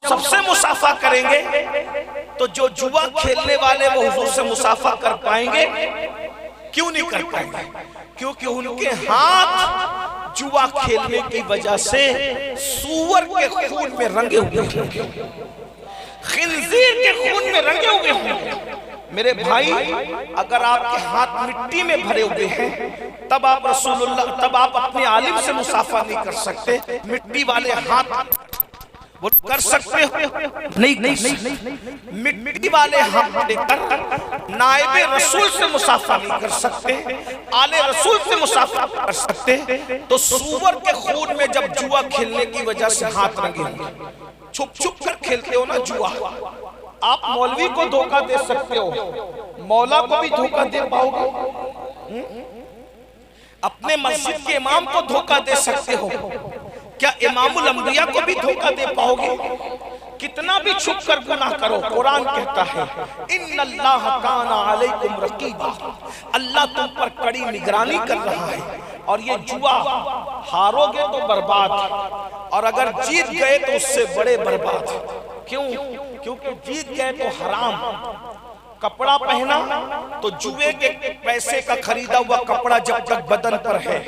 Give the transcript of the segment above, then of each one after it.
सबसे मुसाफा करेंगे तो जो जुआ खेलने वाले वो हुजूर से मुसाफा कर पाएंगे? क्यों नहीं कर पाएंगे? क्योंकि उनके हाथ जुआ खेलने की वजह से सूअर के खून में रंगे हुए हैं, खिंजीर के खून में रंगे हुए हैं। मेरे भाई, अगर आपके हाथ मिट्टी में भरे हुए हैं तब आप रसूलुल्लाह, तब आप अपने आलिम से मुसाफा नहीं कर सकते। मिट्टी वाले हाथ वो कर सकते हो? नहीं। मिट्टी वाले हाथ लेकर नायबे रसूल से मुसाफा नहीं कर सकते, आले रसूल से मुसाफा कर सकते। तो सूअर के खून में जब जुआ खेलने की वजह से हाथ रंगे होंगे, छुप छुप कर खेलते हो ना जुआ, आप मौलवी को धोखा दे सकते हो, मौला को भी धोखा दे पाओगे? अपने मस्जिद के इमाम को धोखा दे सकते हो, क्या इमामुल अंबिया को भी धोखा दे पाओगे? कितना भी छुप कर गुनाह करो, कुरान कहता है इन्नल्लाह काना अलैकुम रकीबा, अल्लाह तुम पर कड़ी निगरानी कर रहा है। और ये जुआ हारोगे तो बर्बाद, और अगर जीत गए तो उससे बड़े बर्बाद। क्यों? क्योंकि जीत गए तो हराम, कपड़ा पहना तो जुए के पैसे का खरीदा हुआ कपड़ा जब तक बदन पर है,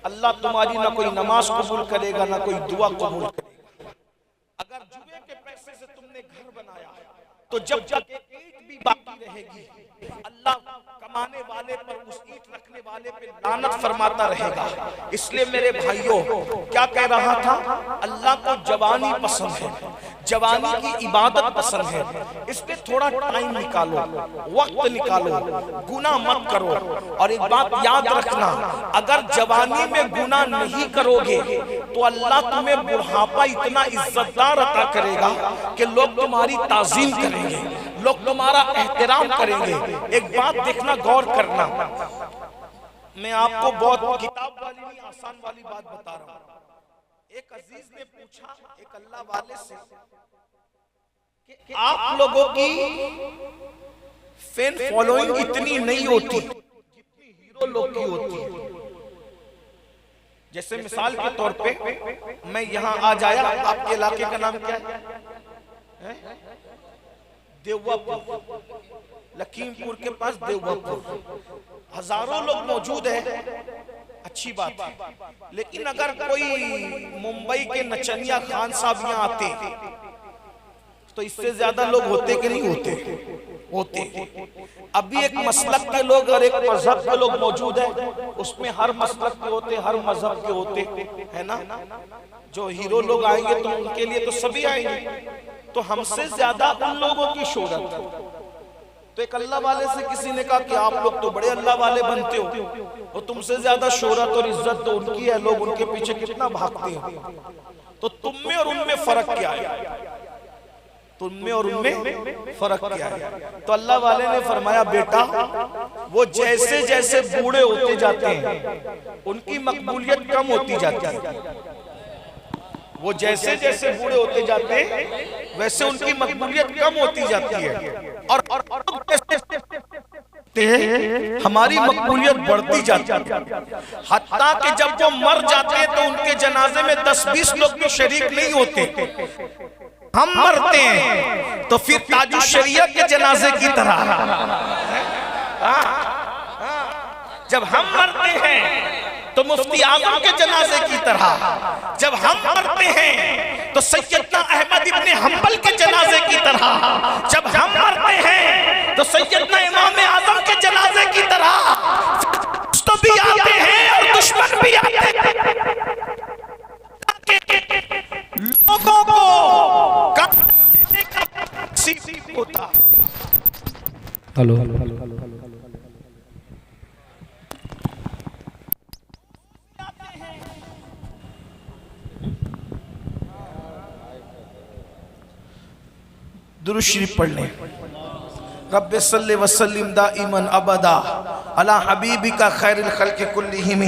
अल्लाह तुम्हारी ना कोई नमाज कबूल करेगा ना कोई दुआ कबूल करेगा। अगर जुए के पैसे से तुमने घर बनाया तो जब तक ईंट भी बाकी रहेगी, अल्लाह कमाने वाले पर, उस ईंट रखने वाले पे लानत फरमाता रहेगा। इसलिए मेरे भाइयों, क्या कह रहा था, अल्लाह को जवानी पसंद है, जवानी की इबादत पसंद है, इसलिए थोड़ा टाइम निकालो, वक्त निकालो, गुनाह मत करो। और एक बात याद रखना, अगर जवानी में गुनाह नहीं करोगे तो अल्लाह तुम्हें बुढ़ापा इतना इज्जतदार अता करेगा कि लोग तुम्हारी ताजीम करेंगे, लोग तुम्हारा एहतराम करेंगे। एक बात देखना, गौर करना, मैं आपको बहुत किताब वाली नहीं, आसान वाली बात बता रहा हूं। एक अजीज ने पूछा एक अल्लाह वाले से कि आप लोगों की फैन फॉलोइंग इतनी नहीं होती जितनी हीरो लोग की होती है। जैसे मिसाल के तौर पे मैं यहाँ आज आया, आपके इलाके का नाम क्या है? देवापुर, लखीमपुर के पास देवापुर। हजारों लोग मौजूद हैं, अच्छी बात है। लेकिन अगर कोई मुंबई के नचनिया खान साहब यहाँ आते तो इससे ज्यादा लोग होते कि नहीं होते? होते। अभी एक मसलक के लोग और एक मजहब के लोग मौजूद हैं, उसमें हर मसलक के होते, हर मजहब के होते, है ना। जो हीरो लोग आएंगे तो उनके लिए तो सभी आएंगे, तो हमसे ज्यादा उन लोगों की शोहरत। तो एक अल्लाह वाले से किसी ने कहा कि आप लोग तो बड़े अल्लाह वाले बनते हो, और तुमसे ज्यादा शोहरत और इज्जत तो उनकी है, लोग उनके पीछे कितना भागते हैं, तो तुम में और उनमें फर्क क्या है? तुम में और उनमें फर्क क्या है? तो अल्लाह वाले ने फरमाया, बेटा वो जैसे जैसे बूढ़े होते जाते हैं उनकी मकबूलियत कम होती जाती है। वो जैसे जैसे बूढ़े होते जाते हैं वैसे उनकी मकबूलियत कम होती जाती है, और हमारी मकबूलियत बढ़ती जाती है। हत्ता कि जब वो मर जाते हैं तो उनके जनाजे में 10-20 लोग भी शरीक नहीं होते। हम मरते हैं तो फिर ताजु शरीयत के जनाजे की तरह, जब हम मरते हैं तो मुफ्ती आजम के जनाजे की तरह, जब हम मरते हैं तो सैयदना अहमद इब्ने हंबल के जनाजे की तरह, जब हम मरते हैं तो सैयदना इमाम आजम के जनाजे की तरह। तो भी आते हैं और दुश्मन भी आते हैं, लोगों को होता। हेलो, दुरूद शरीफ पढ़ लें। रब्बे सल्ले वसल्लिम दाइमन अबदा अला हबीबिका खैरिल खल्क़ि कुल्लिहिम,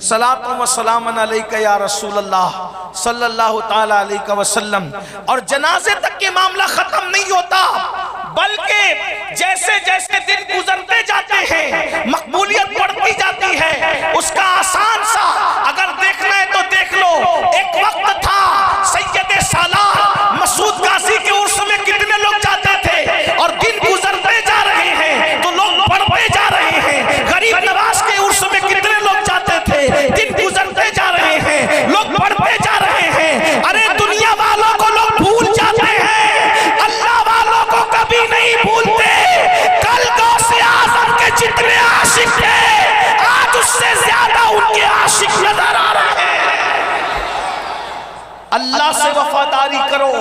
सलातु व सलामन अलैका या रसूल अल्लाह सल्लल्लाहु ताला अलैहि वसल्लम। और जनाजे तक के मामला खत्म नहीं होता, बल्कि जैसे जैसे दिन गुजरते जाते हैं मकबूलियत बढ़ती जाती है। उसका आसान सा अगर देखना है तो देख लो, एक वक्त था सैयद सालाह मसूद अल्लाह से वफादारी करो।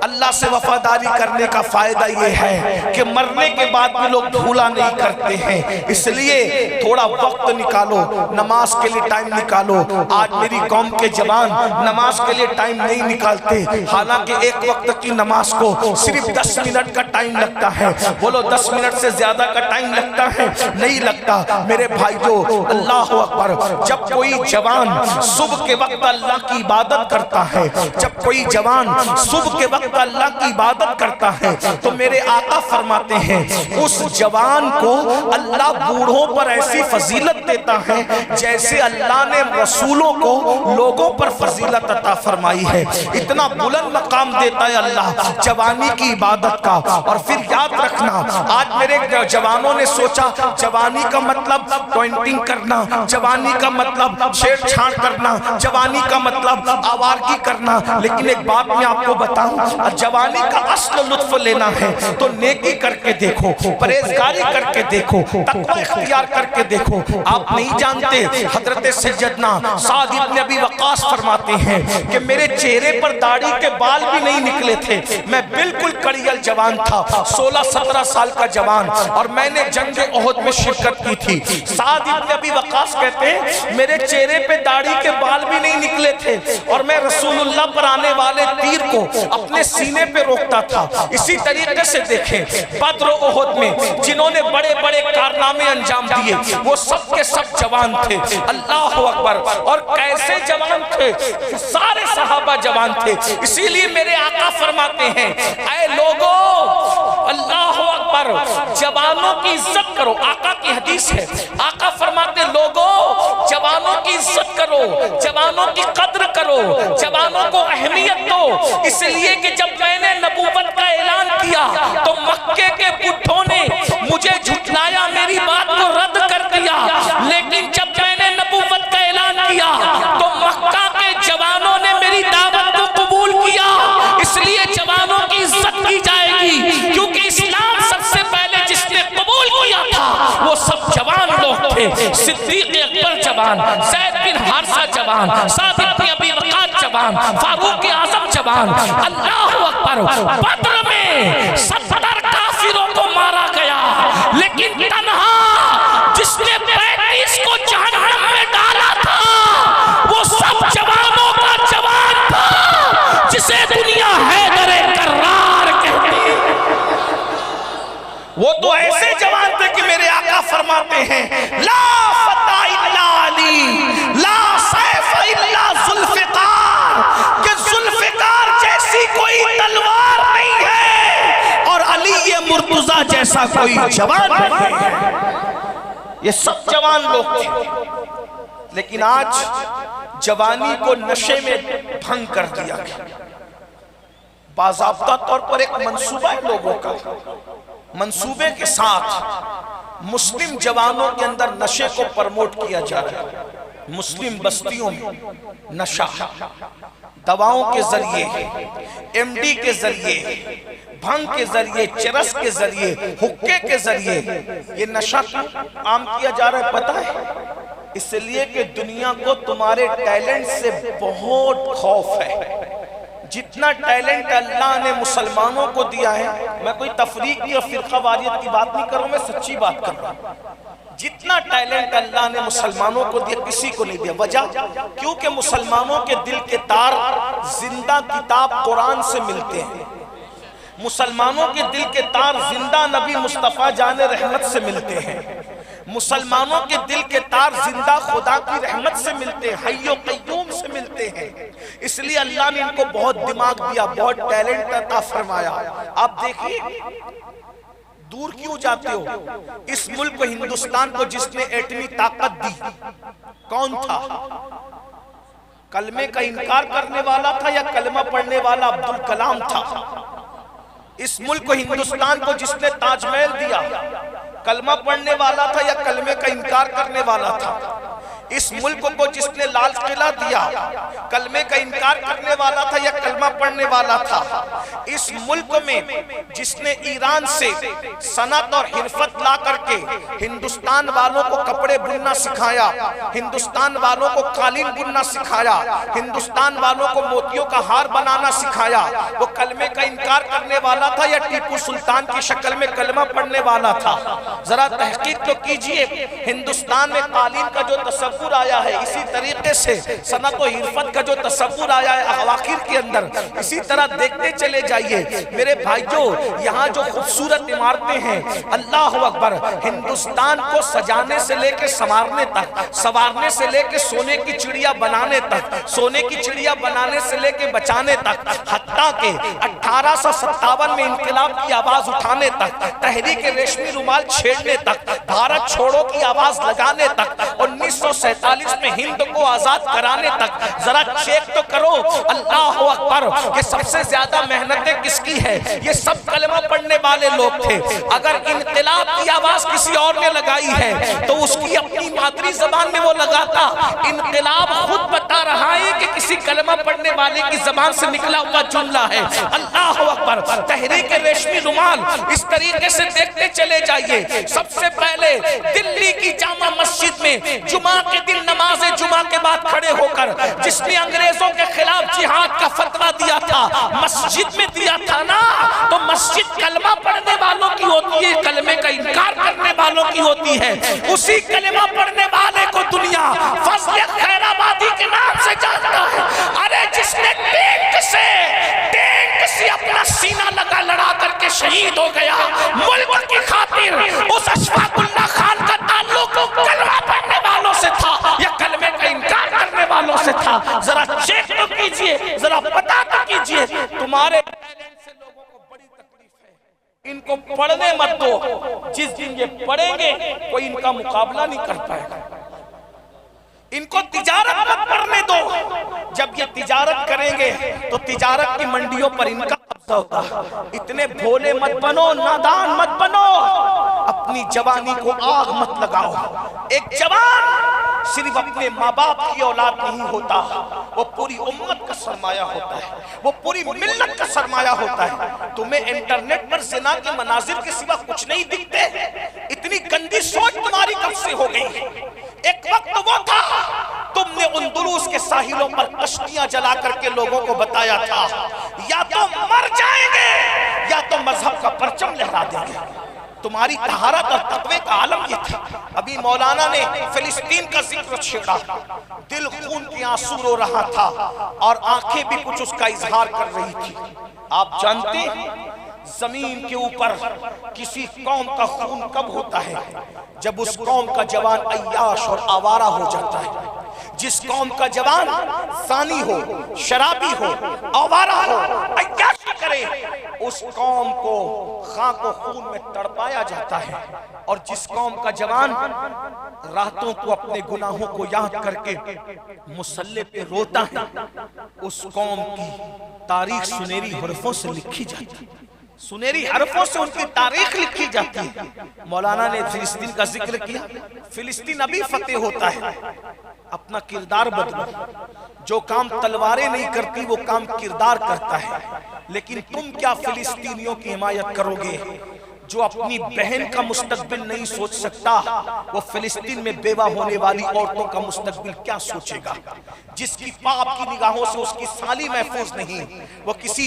अल्लाह से वफादारी करने का फायदा ये है कि मरने के बाद भी लोग भूला नहीं करते हैं। इसलिए थोड़ा वक्त निकालो, नमाज के लिए टाइम निकालो। आज मेरी कौम के जवान नमाज के लिए टाइम नहीं निकालते, हालांकि एक वक्त की नमाज को सिर्फ 10 मिनट का टाइम लगता है। बोलो 10 मिनट से ज्यादा का टाइम लगता है? नहीं लगता। मेरे भाइयों, अल्लाह अकबर, जब कोई जवान सुबह के वक्त अल्लाह की इबादत करता है, जब कोई जवान सुबह के वक्त अल्लाह की इबादत करता है, तो मेरे आका फरमाते हैं उस जवान को अल्लाह बूढ़ों पर ऐसी फजीलत देता है जैसे अल्लाह ने रसूलों को लोगों पर फजीलत अता फरमाई है। इतना बुलंद मकाम देता है अल्लाह जवानी की इबादत का। और फिर याद रखना, आज मेरे जवानों ने सोचा जवानी का मतलब पॉइंटिंग करना, जवानी का मतलब छेड़छाड़ करना, जवानी का मतलब आवारगी करना। लेकिन एक बात मैं आपको बताऊं, जवानी का असल लुत्फ लेना है तो नेकी करके देखो, परहेजगारी करके देखो, तकवा इख्तियार करके देखो। आप नहीं जानते, हजरत सैयदना साद इब्न अबी वक्कास फरमाते हैं कि मेरे चेहरे पर दाढ़ी के बाल भी नहीं निकले थे, मैं बिल्कुल कड़ियल जवान था, 16-17 साल का जवान, और मैंने जंग ओहद में शिरकत की थी। साद इब्न अबी वक्कास कहते हैं मेरे चेहरे पे दाढ़ी के बाल भी नहीं निकले थे और मैं रसूलुल्लाह पर आने वाले तीर को अपने सीने पे रोकता था। इसी तरीके से देखें, बद्र ओहद में जिन्होंने बड़े बड़े कारनामे अंजाम दिए वो सब के सब जवान थे। अल्लाह अकबर। और कैसे जवान थे? सारे सहाबा जवान थे। इसीलिए मेरे आका फरमाते हैं ऐ लोगों, अल्लाह अकबर, जवानों की इज्जत करो। आका की हदीस है, आका फरमाते लोगों जवानों की इज्जत करो, जवानों की कद्र करो, जवानों को अहमियत दो। इसलिए कि जब मैंने नबूवत का ऐलान किया तो मक्के के बुढ़ों ने मुझे झुठलाया, मेरी बात को रद्द कर दिया। लेकिन जब मैंने नबूवत का ऐलान किया तो मक्का के जवानों ने मेरी दावत को कबूल किया। इसलिए जवानों की इज्जत की जाएगी, क्योंकि इस्लाम सबसे पहले जिसने कबूल किया था वो सब जवान लोग थे। सिद्दीक अकबर जवान, ज़ैद बिन हारिसा जवान, साद इब्न अबी वक्कास जवान, फारूक आज़म जवान। अल्लाह अकबर। बद्र में 70 काफिरों को मारा गया, लेकिन तन्हा जिसने 35 को जहन्नम में डाला था वो सब जवानों का जवान था, जिसे दुनिया हैदरे कर्रार कहती है। वो तो ऐसे जवान थे कि मेरे आका फरमाते हैं ला फता इल्ला अली, ला सैफ इल्ला जुल्फिकार, कि जुल्फिकार जैसी कोई तलवार नहीं है और अली ये मुर्तजा जैसा कोई जवान नहीं है। ये सब जवान लोग थे, लेकिन आज जवानी को नशे में भंग कर दिया गया। बाज़ाब्ता तौर पर एक मंसूबा है लोगों का, मंसूबे के साथ मुस्लिम जवानों के अंदर नशे को प्रमोट किया जा रहा है। मुस्लिम बस्तियों में नशा दवाओं के जरिए, एमडी के जरिए, भंग के जरिए, चरस के जरिए, हुक्के के जरिए ये नशा आम किया जा रहा है। पता है, इसलिए कि दुनिया को तुम्हारे टैलेंट से बहुत खौफ है। जितना टैलेंट अल्लाह ने मुसलमानों को दिया है, मैं कोई तफरीक या फिरकावारियत की बात नहीं कर रहा हूं, मैं सच्ची बात कर रहा हूं। जितना टैलेंट अल्लाह ने मुसलमानों को दिया किसी को नहीं दिया। वजह क्योंकि मुसलमानों के दिल के तार जिंदा किताब कुरान से मिलते हैं, मुसलमानों के दिल के तार जिंदा नबी मुस्तफ़ा जाने रहमत से मिलते हैं, मुसलमानों के दिल के तार जिंदा खुदा की रहमत से मिलते हैं, हय्यो क़य्यूम से मिलते हैं। इसलिए अल्लाह ने इनको बहुत दिमाग दिया, बहुत टैलेंट अता फरमाया। आप देखिए, दूर क्यों जाते हो? इस मुल्क को, हिंदुस्तान को जिसने एटमी ताकत दी कौन था? कलमे का इनकार करने वाला था या कलमा पढ़ने वाला अब्दुल कलाम था? इस मुल्क को, हिंदुस्तान को जिसने ताजमहल दिया कलमा पढ़ने वाला था या कलमे का इनकार करने वाला था? इस मुल्क को जिसने लाल किला दिया, कलमे का इनकार करने वाला था या कलमा पढ़ने वाला था। इस मुल्क में जिसने ईरान से सनत और हिरफत ला करके हिंदुस्तान वालों को कपड़े बुनना सिखाया, हिंदुस्तान वालों को कालीन बुनना सिखाया, हिंदुस्तान वालों को मोतियों का हार बनाना सिखाया, वो कलमे का इनकार करने वाला था या टीपू सुल्तान की शक्ल में कलमा पढ़ने वाला था? जरा तहकीक तो कीजिए। हिंदुस्तान में कालीन का जो तसव्वुर आया है, इसी तरीके से सनत और हिरफत का जो तसव्वुर आया है अवाखिर के अंदर, इसी तरह देखते चले जाइए मेरे भाइयों। यहाँ जो खूबसूरत इमारतें हैं, अल्लाह अकबर, हिंदुस्तान को सजाने से लेकर संवारने तक, संवारने से लेकर सोने की चिड़िया बनाने तक, सोने की चिड़िया बनाने से लेकर बचाने तक, हत्ता के 1857 में इंकलाब की आवाज उठाने तक, तहरीक रेशमी रुमाल छेड़ने तक, भारत छोड़ो की आवाज लगाने तक, 1947 में हिंद को आजाद कराने तक, जरा चेक तो करो अल्लाह अकबर कि सबसे ज्यादा मेहनतें किसकी है? ये सब कलमा पढ़ने वाले लोग थे। अगर इनकलाब की आवाज किसी और ने लगाई है तो उसकी अपनी मातृ जबान में वो लगाता। इनकलाब खुद बता रहा है कि किसी कलमा पढ़ने वाले की जबान से निकला हुआ जुमला है। अल्लाह अकबर। तहरीक रेशमी रुमाल इस तरीके से देखते चले जाइए। सबसे पहले दिल्ली की जामा मस्जिद में जुमा के दिन नमाज जुमा के बाद खड़े होकर जिसने अंग्रेजों के खिलाफ जिहाद का फतवा दिया था, मस्जिद में दिया था ना, तो मस्जिद कलमा पढ़ने वालों की होती है, कलमे का इनकार करने वालों की होती है। उसी कलमा पढ़ने वाले को दुनिया फजल खैराबादी के नाम से जानता है। अरे जिसने टैंक से अपना सीना लगा लड़ा करके शहीद हो गया मुल्क की खातिर, उस अशफाकुल्लाह खान का ताल्लुक कलमा पढ़ने वालों से था या कलमे का इनकार करने वालों से था? जरा चेक तो कीजिए, जरा पता तो कीजिए। तुम्हारे से लोगों को बड़ी तकलीफ है, इनको पढ़ने मत दो। जिस दिन ये पढ़ेंगे कोई इनका मुकाबला नहीं कर पाएगा। इनको तिजारत मत करने दो। जब ये तिजारत करेंगे तो तिजारत की मंडियों पर इनका कब्जा होगा। इतने भोले मत बनो, नादान मत बनो, अपनी जवानी को आग मत लगाओ। एक जवान सिर्फ अपने माँ बाप की औलाद नहीं होता, वो पूरी उम्मत का सरमाया होता है, वो पूरी मिल्लत का सरमाया होता है। तुम्हें इंटरनेट पर ज़िना के मनाजिर के सिवा कुछ नहीं दिखते? इतनी गंदी सोच तुम्हारी कब से हो गई? एक वक्त वो था तुमने उंदुरुस के साहिलों पर कश्तियां जला करके लोगों को बताया था या तो मर जाएंगे या तो मजहब का परचम लहरा देंगे। तुम्हारी तहारत और तकवे का आलम ये था। अभी मौलाना ने फिलिस्तीन का जिक्र छेड़ा, दिल खून के आंसू रो रहा था और आंखें भी कुछ उसका इजहार कर रही थी। आप जानते हैं जमीन के ऊपर किसी कौम का खून कब होता है? जब उस कौम का जवान अय्याश और आवारा हो जाता है। जिस कौम का जवान सानी हो, शराबी हो, आवारा हो, अय्याशी करे, उस कौम को खाक व खून में तड़पाया जाता है। और जिस कौम का जवान रातों को अपने गुनाहों को याद करके मुसल्ले पे रोता है, उस कौम की तारीख सुनहरी हरफों से लिखी जाती है। सुनहरी हरफों से उनकी तारीख लिखी जाती है। मौलाना ने फिलिस्तीन का जिक्र किया। फिलिस्तीन अभी फतेह होता है। अपना किरदार बदलो। जो काम तलवारें नहीं करती वो काम किरदार करता है। लेकिन तुम क्या फिलिस्तीनियों की हिमायत करोगे? जो अपनी बहन का मुस्तकबिल नहीं सोच सकता, वो फिलिस्तीन में बेवा होने वाली औरतों का मुस्तकबिल क्या सोचेगा? जिसकी पाप की निगाहों से उसकी साली महफूज नहीं, वो किसी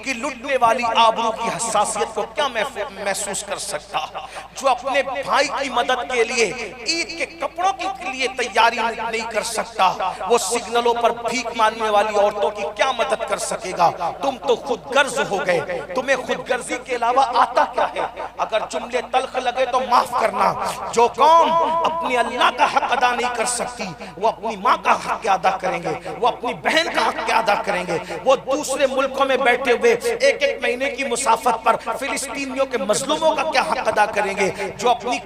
की लुटने वाली आबरू की हसासियत को क्या महसूस कर सकता? जो अपने भाई की मदद के लिए ईद के कपड़ों के लिए तैयारी नहीं कर सकता, वो सिग्नलों पर भीख मांगने वाली औरतों की क्या मदद कर सकेगा? तुम तो खुद गर्ज हो गए। तुम्हें खुद गर्जी के अलावा आता क्या है? अगर जुमले तल्ख लगे तो माफ करना। जो कौम अपनी अल्लाह का हक अदा नहीं कर सकती, वो अपनी माँ का हक क्या अदा करेंगे? वो अपनी बहन का हक क्या अदा करेंगे? वो दूसरे मुल्कों में बैठे हुए एक एक महीने की मुसाफत पर फिलिस्तीनियों के मजलूमों का क्या हक अदा करेंगे? जो अपनी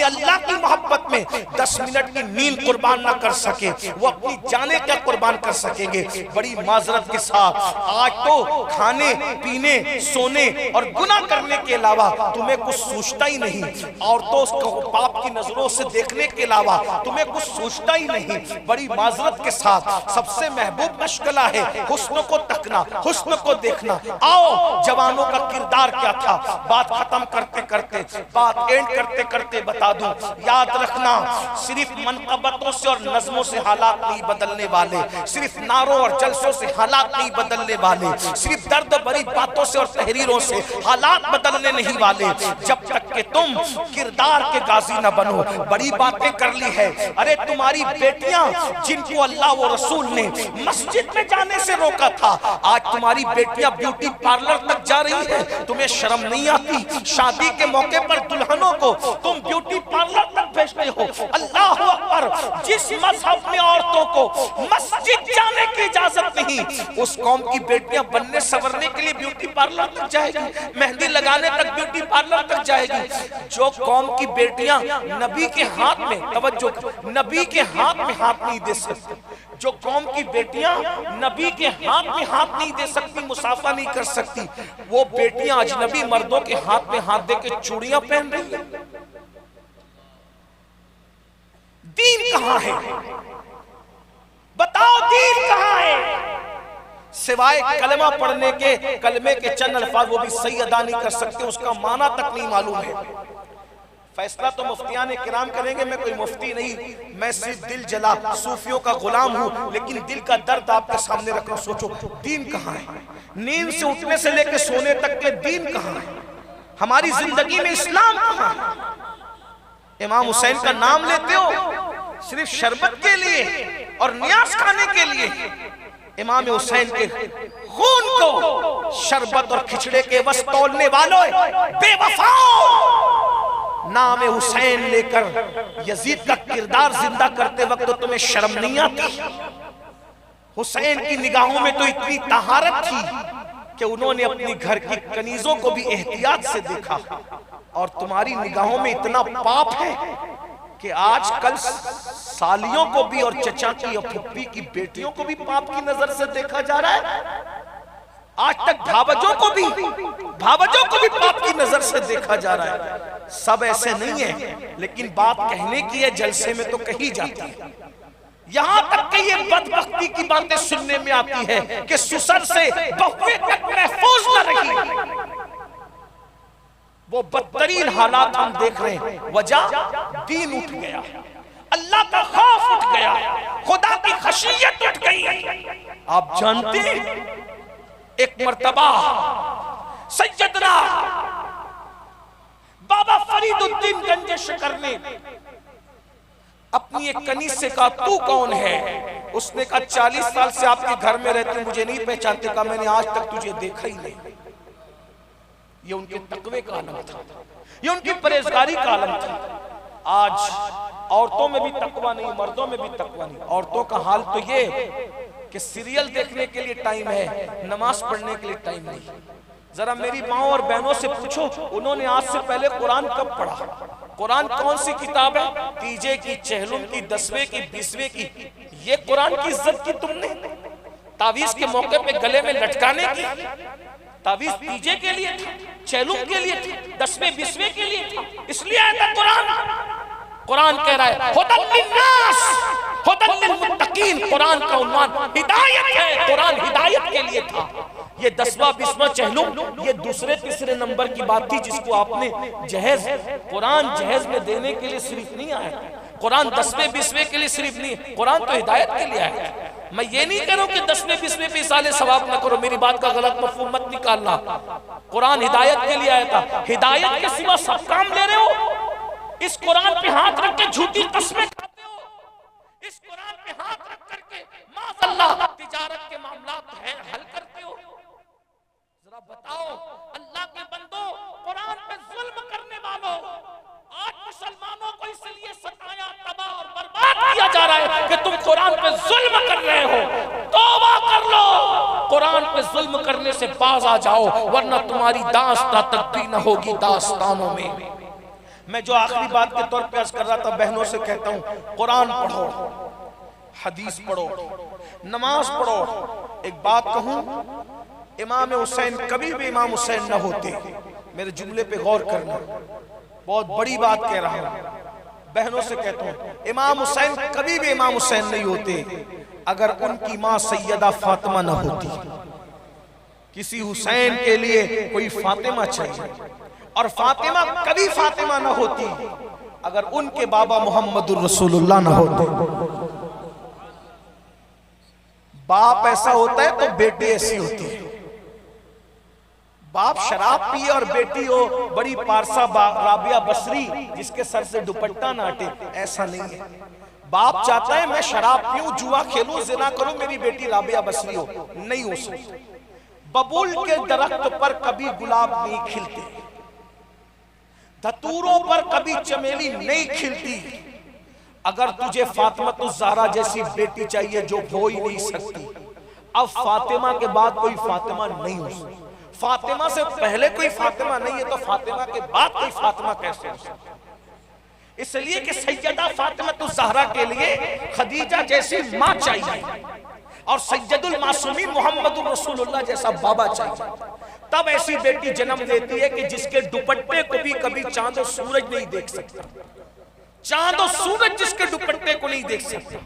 अल्लाह की मोहब्बत में 10 मिनट की नींद कुर्बान ना कर सके, वो अपनी जाने क्या कुर्बान कर सकेंगे? बड़ी माजरत के साथ आज तो खाने पीने सोने और गुनाह करने के अलावा तुम्हें कुछ सूझता ही नहीं, औरतों को पाप की नजरों से देखने के अलावा तुम्हें कुछ सूझता ही नहीं। बड़ी माजरत के साथ सबसे महबूब मशगला है हुस्न को तकना, हुस्न को देखना। आओ जवानों का किरदार क्या था, बात खत्म करते करते, बात एंड करते करते बता दूं। याद रखना, सिर्फ मनकबतों से और नज़मों से हालात नहीं बदलने वाले, सिर्फ नारों और जलसों से हालात नहीं बदलने वाले, सिर्फ दर्द भरी बातों से और तहरीरों से हालात बदलने नहीं वाले, जब तक कि तुम किरदार के गाजी न बनो। बड़ी बातें कर ली है, अरे तुम्हारी बेटियां जिनको अल्लाह व रसूल ने मस्जिद में जाने से रोका था, आज तुम्हारी बेटियां ब्यूटी पार्लर तक जा रही हैं। तुम्हें शर्म नहीं आती? शादी के मौके पर दुल्हनों को तुम ब्यूटी पार्लर तक भेजते हो। अल्लाह अकबर, जिस मजहब में औरतों को मस्जिद जाने की इजाजत नहीं, उस कौम की बेटियां बनने संवरने के लिए ब्यूटी पार्लर तक जाएगी, मेहंदी लगाने तक ब्यूटी पार्लर तक जाएगी। जो कौम की बेटियां नबी के हाथ में, तवज्जो, नबी के हाथ में हाथ नहीं दे सकती, जो कौम की बेटियां नबी के हाथ में हाथ नहीं दे सकती, मुसाफा नहीं कर सकती, वो बेटियां अजनबी मर्दों के हाथ में हाथ दे के चूड़ियां पहन रही हैं। दीन कहां है? बताओ दीन कहां है? सिवाय कलमा पढ़ने के, कलमे के चंद अल्फाज वो भी सही अदा नहीं कर सकते, उसका माना तक नहीं मालूम है। फैसला तो मुफ्तियान किराम करेंगे, मैं कोई मुफ्ती नहीं, मैं सिर्फ दिल जला सूफियों का गुलाम हूं, लेकिन दिल का दर्द आपके सामने रख रहा हूं। सोचो दीन कहां है? नींद से उठने से लेकर सोने तक के दीन कहां है? हमारी जिंदगी में इस्लाम कहां है? इमाम हुसैन का नाम लेते हो सिर्फ शरबत के लिए और न्यास खाने के लिए। इमाम हुसैन के खून को शरबत और खिचड़े के बस तोड़ने वालों, बेवफाओ, नाम हुसैन लेकर यजीद का किरदार जिंदा करते वक्त तो तुम्हें शर्म नहीं आती? हुसैन की निगाहों में तो इतनी तहारत थी कि उन्होंने अपनी घर की कनीजों को भी एहतियात से देखा, और तुम्हारी निगाहों में इतना पाप है कि आजकल सालियों को भी और चचा की और फुप्पी की बेटियों को भी पाप की नजर से देखा जा रहा है। आज तक भावजों को भी पाप की नजर से देखा जा रहा है। सब ऐसे नहीं है, लेकिन बात कहने की है, जलसे में तो कही जाती है। यहां तक कि ये बदबख्ती की बातें सुनने में आती है कि सुसर से बहुएं तक महफूज न रही। वो बदतरीन हालात हम देख रहे हैं। वजह दीन उठ गया, अल्लाह का खौफ उठ गया, खुदा की खशियत उठ गई। आप जानते हैं, एक मर्तबा सैयदना बाबा फरीदुद्दीन गंज शकर ने अपनी एक कनीज से कहा, तू कौन है? उसने कहा, 40 साल से आपके घर में रहते, मुझे नहीं पहचानते। कहा, मैंने आज तक तुझे देखा ही नहीं। ये उनके तकवे का आलम था, ये उनकी परहेजगारी का आलम था। आज औरतों में भी तकवा नहीं, मर्दों में भी तकवा नहीं। औरतों का हाल तो ये कि सीरियल देखने के लिए टाइम है, नमाज पढ़ने के लिए टाइम नहीं। जरा मेरी माओ और बहनों से पूछो, उन्होंने आज से पहले कुरान कब पढ़ा? कुरान कौन सी किताब है? तीजे की, चहलुम की, 10वें की, 20वें की। ये कुरान की इज्जत की तुमने? तावीज के मौके पे गले में लटकाने की? तावीज तीजे के लिए था, चहलुम के लिए था, 10वें 20वें के लिए था। इसलिए आया था कुरान। कुरान कह रहा है हुदल लिन्नास, हुदल लिलमुत्तकीन। कुरान का उन्वान हिदायत है, कुरान हिदायत के लिए था। ये 10वां 20वां चहलुम ये दूसरे तीसरे नंबर की बात थी, जिसको आपने जहेज, कुरान जहेज में देने के लिए सिर्फ नहीं आया। कुरान 10वें 20वें के लिए सिर्फ नहीं, कुरान तो हिदायत के लिए आया। मैं ये नहीं कह रहा हूं कि 10वें 20वें पे इसाले सवाब ना करो, मेरी बात का गलत मफहूम मत निकालना। कुरान हिदायत के लिए आया था। हिदायत के सिवा सब काम ले रहे हो। इस कुरान पे हाथ रख के झूठी कस्में खाते हो, इस कुरान पे हाथ रख करके माज़अल्लाह तिजारत के मामलात हल करते हो। जरा बताओ, अल्लाह के बंदो, कुरान पे जुल्म करने वालों, आज मुसलमानों को इसलिए सताया, तबाह और बर्बाद किया जा रहा है कि तुम कुरान पे जुल्म कर रहे हो। तौबा कर लो, कुरान पे जुल्म करने से बाज आ जाओ, वरना तुम्हारी दास्तां तक भी न होगी दास्तानों में। मैं जो आखिरी बात के तौर पे अर्ज कर रहा था, बहनों से कहता हूं, कुरान पढ़ो, हदीस पढ़ो, नमाज पढ़ो। एक बात कहूं, इमाम हुसैन कभी भी इमाम हुसैन न होते मेरे जुमले पे गौर करना, बहुत बड़ी बात कह रहा हूं, बहनों से कहता हूं, इमाम हुसैन कभी भी इमाम हुसैन नहीं होते अगर उनकी मां सैयदा फातिमा न होती। किसी हुसैन के लिए कोई फातिमा चाहिए, और फातिमा कभी फातिमा न होती अगर उनके बाबा मोहम्मदुर रसूलुल्लाह न होते। बाप ऐसा होता है तो बेटी ऐसी होती है। बाप शराब पिए और बेटी हो बड़ी पारसा राबिया बसरी जिसके सर से दुपट्टा ना हटे, ऐसा नहीं है। बाप चाहता है मैं शराब पीऊं, जुआ खेलूं, जिना करूं, मेरी बेटी राबिया बसरी हो, नहीं हो सकती। बबूल के दरख्त पर कभी गुलाब नहीं खिलते, धतूरों पर कभी चमेली नहीं खिलती। अगर तुझे फातिमा ज़हरा जैसी बेटी चाहिए जो हो ही नहीं सकती, अब फातिमा के बाद कोई फातिमा नहीं हो सकती। फातिमा से पहले कोई फातिमा नहीं है तो फातिमा के बाद कोई फातिमा कैसे हो सकती? इसलिए कि सैयदा फातिमा ज़हरा के लिए खदीजा जैसी मां चाहिए और सैयदुल मासूमीन मोहम्मदुर रसूलुल्लाह जैसा बाबा चाहिए। तब ऐसी बेटी जन्म देती है कि जिसके दुपट्टे को भी कभी चांद और सूरज नहीं देख सकता, चांद और सूरज जिसके दुपट्टे को नहीं देख सकता।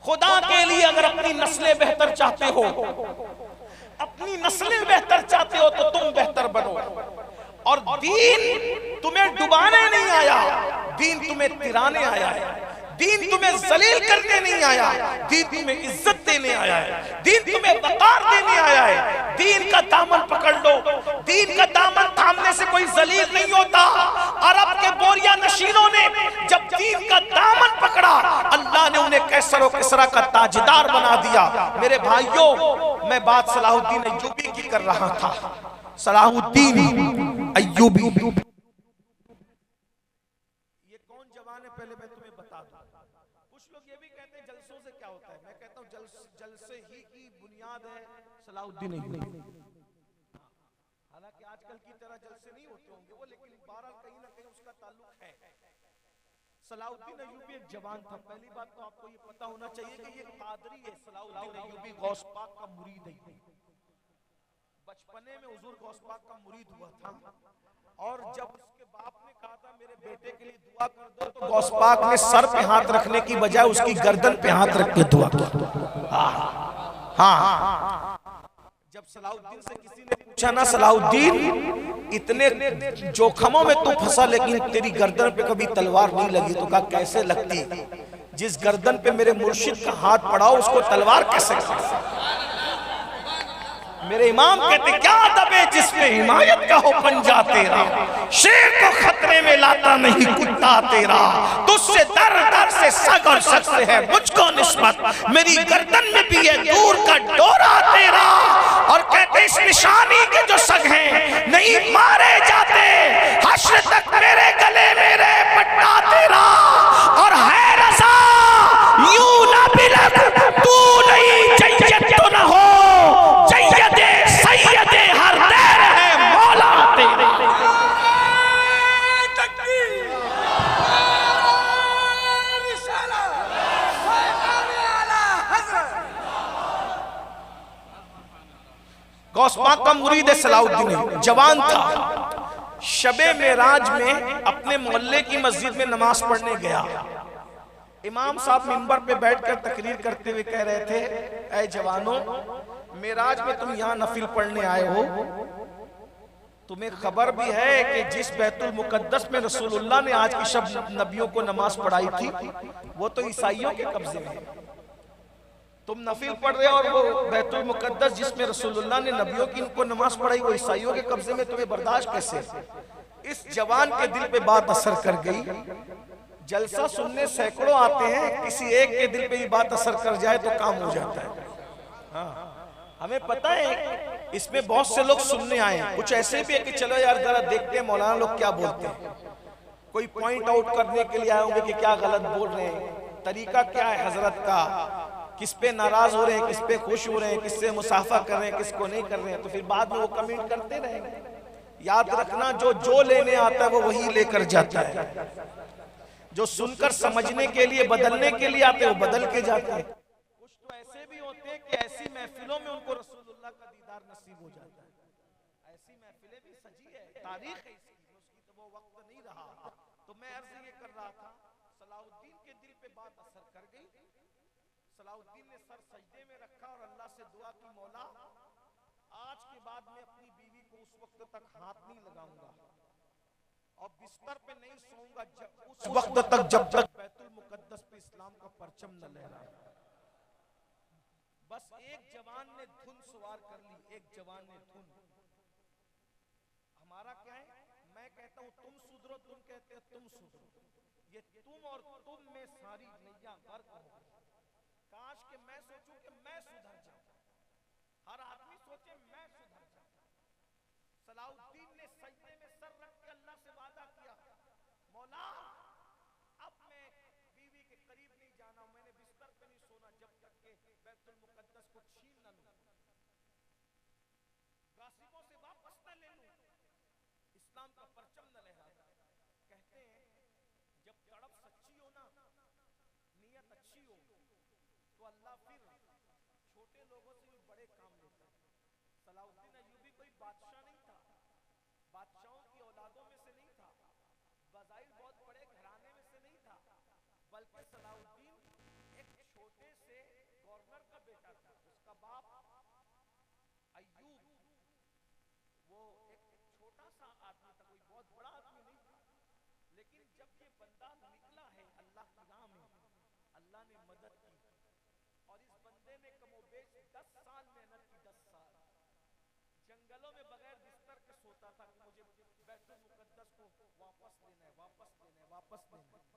खुदा के लिए अगर अपनी नस्लें बेहतर चाहते हो, अपनी नस्लें बेहतर चाहते हो तो तुम बेहतर बनो। और दीन तुम्हें डुबाने नहीं आया, दीन तुम्हें तिराने आया है। दीन तुम्हें जलील करने नहीं आया, दीन तुम्हें इज्जत देने आया है, दीन तुम्हें वकार देने आया है। दीन का दामन पकड़ लो, दीन का दामन थामने से कोई जलील नहीं होता। अरब के बोरिया नशीनों ने जब दीन का दामन पकड़ा, अल्लाह ने उन्हें कैसर और किसरा का ताजदार बना दिया। मेरे भाइयों, मैं बात सलाहुद्दीन अय्यूबी की कर रहा था। सलाहुद्दीन अय्यूबी ये कौन जवान है पहले मैं तुम्हें बता दूं। कुछ लोग ये भी कहते हैं जलसों से क्या होता है, मैं कहता हूं जलसे ही की बुनियाद है सलाहुद्दीन अय्यूबी। हालांकि आजकल की तरह जलसे नहीं होते होंगे वो, लेकिन बहरहाल कहीं ना कहीं उसका ताल्लुक है। सलाहुद्दीन अय्यूबी एक जवान था। पहली बात तो आपको ये पता होना चाहिए कि ये कादरी है। सलाहुद्दीन अय्यूबी गौस पाक का मुरीद है। बचपने में हुजूर गौस पाक का मुरीद हुआ था, और जब उसके बाप ने कहा था मेरे बेटे के लिए दुआ कर दो, तो गौस पाक ने सर पे हाथ रखने की बजाय उसकी गर्दन पे हाथ रख के दुआ की। हाँ, जब सलाहुद्दीन से किसी ने पूछा ना, सलाहुद्दीन इतने जोखमों में तू फंसा लेकिन तेरी गर्दन पे कभी तलवार नहीं लगी, तो कहा कैसे लगती? जिस गर्दन पे मेरे मुर्शिद का हाथ पड़ा उसको तलवार कैसे लगती? मेरे इमाम कहते क्या दबे जिसमें हिमायत का हो पंजा तेरा, शेर को खतरे में लाता नहीं कुत्ता तेरा, तुझसे दर दर से सग और सग से है मुझको निस्बत, मेरी गर्दन में भी है दूर का डोरा तेरा। और कहते इस निशानी के जो सग हैं नहीं मारे जाते, हश्र तक मेरे गले मेरे पट्टा तेरा। और है रज़ा यूं ना बिलक तू नहीं जय्यत तो न हो, सैयदे हर देर है मौला तेरे। गौस पाक का मुरीद है सलाहुद्दीन, जवान था। शबे मेराज में अपने मोहल्ले की मस्जिद में नमाज पढ़ने गया। इमाम साहब मिंबर पे बैठकर तकरीर करते हुए कह रहे थे, ऐ जवानों, मेराज में तुम यहाँ नफिल पढ़ने आए हो, तुम्हें खबर भी है कि जिस बैतुल मुकद्दस में रसूलुल्लाह ने आज की शब नबियों को नमाज पढ़ाई थी वो तो ईसाइयों के कब्जे में। तुम नफिल पढ़ रहे हो और वो बैतुल मुकद्दस जिसमें रसूलुल्लाह ने नबियों की इनको नमाज पढ़ाई वो ईसाइयों के कब्जे में, तुम्हें बर्दाश्त कैसे? इस जवान के दिल पे बात असर कर गई। जलसा सुनने सैकड़ों आते हैं, किसी एक के दिल पे भी बात असर कर जाए तो काम हो जाता है। हाँ, हमें पता है इसमें बहुत से लोग सुनने आए हैं, कुछ ऐसे भी है कि चलो यार जरा देखते हैं मौलाना लोग क्या बोलते हैं। कोई पॉइंट आउट करने के लिए आए होंगे कि क्या गलत बोल रहे हैं, तरीका क्या है हजरत का, किस पे नाराज हो रहे हैं, किस पे खुश हो रहे हैं, किससे मुसाफा कर रहे हैं, किसको नहीं कर रहे हैं, तो फिर बाद में वो कमेंट करते रहेंगे। याद रखना जो लेने आता है वो वही लेकर जाता है, जो सुनकर समझने के लिए बदलने के लिए आते हैं वो बदल के जाते हैं। कुछ तो ऐसे भी होते हैं कि ऐसी महफिलों में उनको रसूलुल्लाह का दीदार नसीब हो जाता है, ऐसी ऐसी महफिलें भी सजी है, तारीख है इसकी, उसकी तो वो वक्त नहीं रहा। तो मैं अर्ज ये कर रहा था, सलाउद्दीन के दिल पे बात असर कर गई। सलाउद्दीन ने सर सजदे में रखा और अल्लाह से दुआ की, मौला आज के बाद मैं अपनी बीवी को उस वक्त तक हाथ नहीं लगाऊंगा और बिस्तर पे नहीं सोऊंगा उस वक्त तक जब तक बैतुल मुकद्दस पे इस्लाम का परचम न लहराए। बस एक जवान ने धुन सवार कर ली, एक जवान ने धुन। हमारा क्या है, मैं कहता हूं तुम सुधरो, तुम कहते हो तुम सुधरो। ये तुम और तुम में सारी नैया गर्क हो गई। काश कि मैं सोचूं कि मैं सुधर जाऊं, हर आदमी सोचे मैं सुधर जाऊं। सलाउद्दीन ने सजदे में सर रख के अल्लाह से वादा किया, मौला अब मैं बीवी के करीब नहीं जाना, मैंने बिस्तर पे नहीं सोना जब तक के बैतुल मुकद्दस को छीन न लूं, गासिबों से वापस न ले लूं, इस्लाम का परचम न लहरा जाए। कहते हैं जब तड़प सच्ची हो ना, नियत अच्छी हो, तो अल्लाह फिर छोटे लोगों से भी बड़े काम लेता है। सलाउद्दीन अय्यूबी कोई बादशाह नहीं था, बादशाहों की औलादों में से नहीं था, बज़ाहिर बहुत बड़े घराने में से नहीं था, बल्कि सलाउद्दीन एक छोटे से गवर्नर का बेटा था। उसका बाप अय्यूब वो एक छोटा सा आदमी था, कोई बहुत बड़ा आदमी नहीं था। लेकिन जब ये बंदा निकला है अल्लाह की राह में, अल्लाह ने मदद की और इस बंदे ने कमोबेश 10 साल मेहनत की, 10 साल जंगलों में बगैर बिस्तर के सोता था कि मुझे बैतुल मुकद्दस को वापस लेना है, वापस लेना है, वापस लेना है।